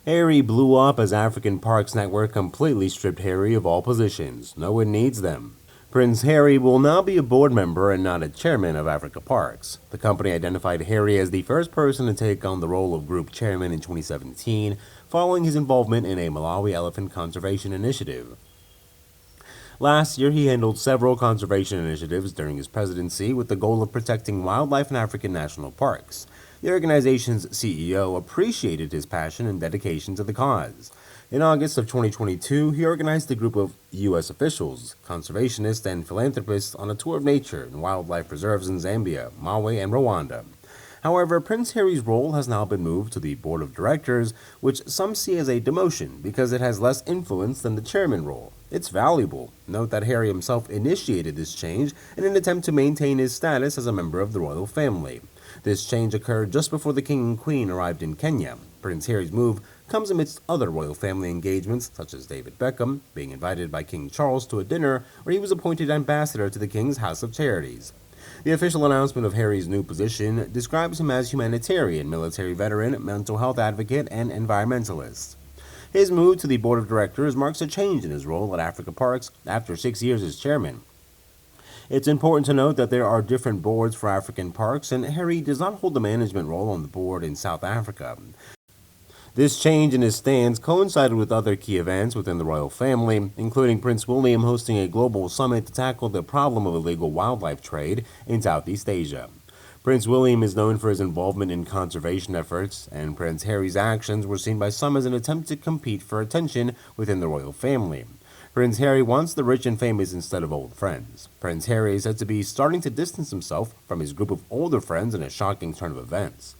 Harry blew up as African Parks Network completely stripped Harry of all positions. No one needs them. Prince Harry will now be a board member and not a chairman of Africa Parks. The company identified Harry as the first person to take on the role of group chairman in 2017, following his involvement in a Malawi elephant conservation initiative. Last year, he handled several conservation initiatives during his presidency with the goal of protecting wildlife in African national parks. The organization's CEO appreciated his passion and dedication to the cause. In August of 2022, he organized a group of U.S. officials, conservationists, and philanthropists on a tour of nature in wildlife reserves in Zambia, Malawi, and Rwanda. However, Prince Harry's role has now been moved to the board of directors, which some see as a demotion because it has less influence than the chairman role. It's valuable. Note that Harry himself initiated this change in an attempt to maintain his status as a member of the royal family. This change occurred just before the king and queen arrived in Kenya. Prince Harry's move comes amidst other royal family engagements, such as David Beckham being invited by King Charles to a dinner where he was appointed ambassador to the King's House of Charities. The official announcement of Harry's new position describes him as humanitarian, military veteran, mental health advocate, and environmentalist. His move to the board of directors marks a change in his role at Africa Parks after 6 years as chairman. It's important to note that there are different boards for African parks, and Harry does not hold the management role on the board in South Africa. This change in his stance coincided with other key events within the royal family, including Prince William hosting a global summit to tackle the problem of illegal wildlife trade in Southeast Asia. Prince William is known for his involvement in conservation efforts, and Prince Harry's actions were seen by some as an attempt to compete for attention within the royal family. Prince Harry wants the rich and famous instead of old friends. Prince Harry is said to be starting to distance himself from his group of older friends in a shocking turn of events.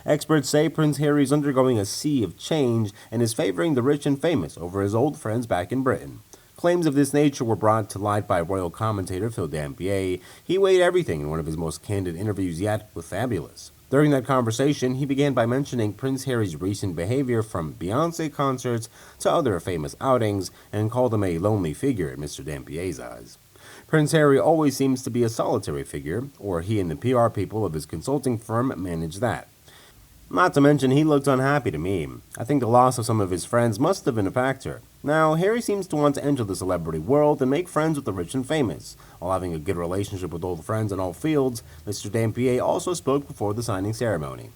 Experts say Prince Harry is undergoing a sea of change and is favoring the rich and famous over his old friends back in Britain. Claims of this nature were brought to light by royal commentator Phil Dampier. He weighed everything in one of his most candid interviews yet with Fabulous. During that conversation, he began by mentioning Prince Harry's recent behavior from Beyoncé concerts to other famous outings and called him a lonely figure in Mr. Dampier's eyes. Prince Harry always seems to be a solitary figure, or he and the PR people of his consulting firm manage that. Not to mention, he looked unhappy to me. I think the loss of some of his friends must have been a factor. Now, Harry seems to want to enter the celebrity world and make friends with the rich and famous. While having a good relationship with old friends in all fields, Mr. Dampier also spoke before the signing ceremony.